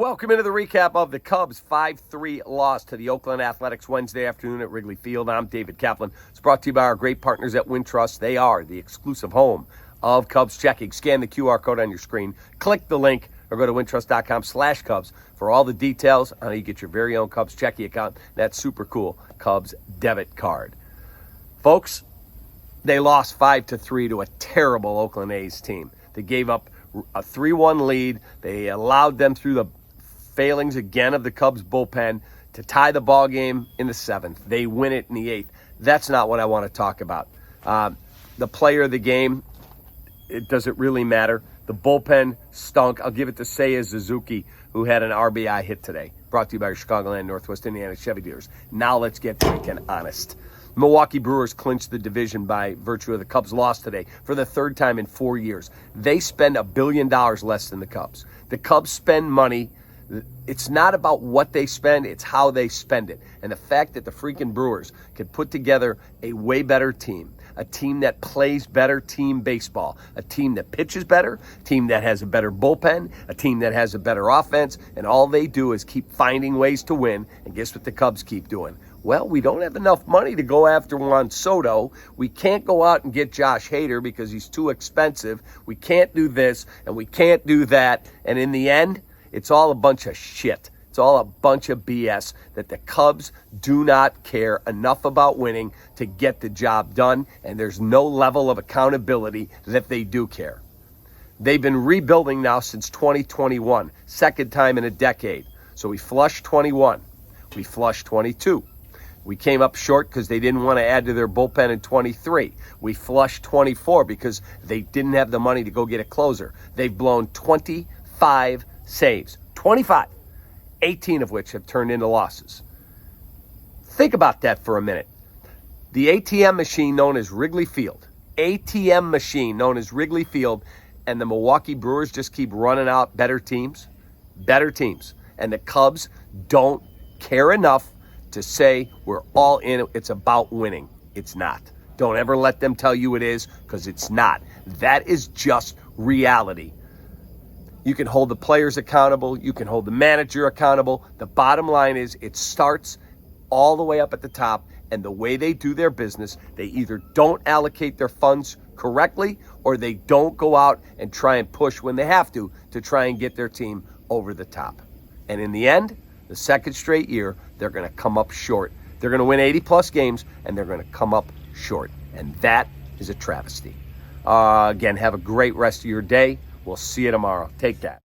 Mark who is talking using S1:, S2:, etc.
S1: Welcome into the recap of the Cubs' 5-3 loss to the Oakland Athletics Wednesday afternoon at Wrigley Field. I'm David Kaplan. It's brought to you by our great partners at Wintrust. They are the exclusive home of Cubs checking. Scan the QR code on your screen, click the link, or go to wintrust.com/Cubs for all the details on how you get your very own Cubs checking account. That super cool Cubs debit card. Folks, they lost 5-3 to a terrible Oakland A's team. They gave up a 3-1 lead. They allowed them through the failings again of the Cubs bullpen to tie the ball game in the 7th. They win it in the 8th. That's not what I want to talk about. The player of the game, does it really matter? The bullpen stunk. I'll give it to Seiya Suzuki, who had an RBI hit today. Brought to you by your Chicagoland, Northwest Indiana Chevy dealers. Now let's get freaking honest. Milwaukee Brewers clinched the division by virtue of the Cubs' loss today for the third time in 4 years. They spend $1 billion less than the Cubs. The Cubs spend money. It's not about what they spend, it's how they spend it. And the fact that the freaking Brewers could put together a way better team, a team that plays better team baseball, a team that pitches better, a team that has a better bullpen, a team that has a better offense, and all they do is keep finding ways to win. And guess what the Cubs keep doing? Well, we don't have enough money to go after Juan Soto. We can't go out and get Josh Hader because he's too expensive. We can't do this and we can't do that. And in the end, it's all a bunch of shit. It's all a bunch of BS that the Cubs do not care enough about winning to get the job done, and there's no level of accountability that they do care. They've been rebuilding now since 2021, second time in a decade. So we flushed 21. We flushed 22. We came up short because they didn't want to add to their bullpen in 23. We flushed 24 because they didn't have the money to go get a closer. They've blown 25 saves. 25. 18 of which have turned into losses. Think about that for a minute. The ATM machine known as Wrigley Field, and the Milwaukee Brewers just keep running out better teams. And the Cubs don't care enough to say we're all in it. It's about winning. It's not. Don't ever let them tell you it is, because it's not. That is just reality. You can hold the players accountable. You can hold the manager accountable. The bottom line is it starts all the way up at the top, and the way they do their business, they either don't allocate their funds correctly or they don't go out and try and push when they have to try and get their team over the top. And in the end, the second straight year, they're going to come up short. They're going to win 80-plus games, and they're going to come up short. And that is a travesty. Again, have a great rest of your day. We'll see you tomorrow. Take that.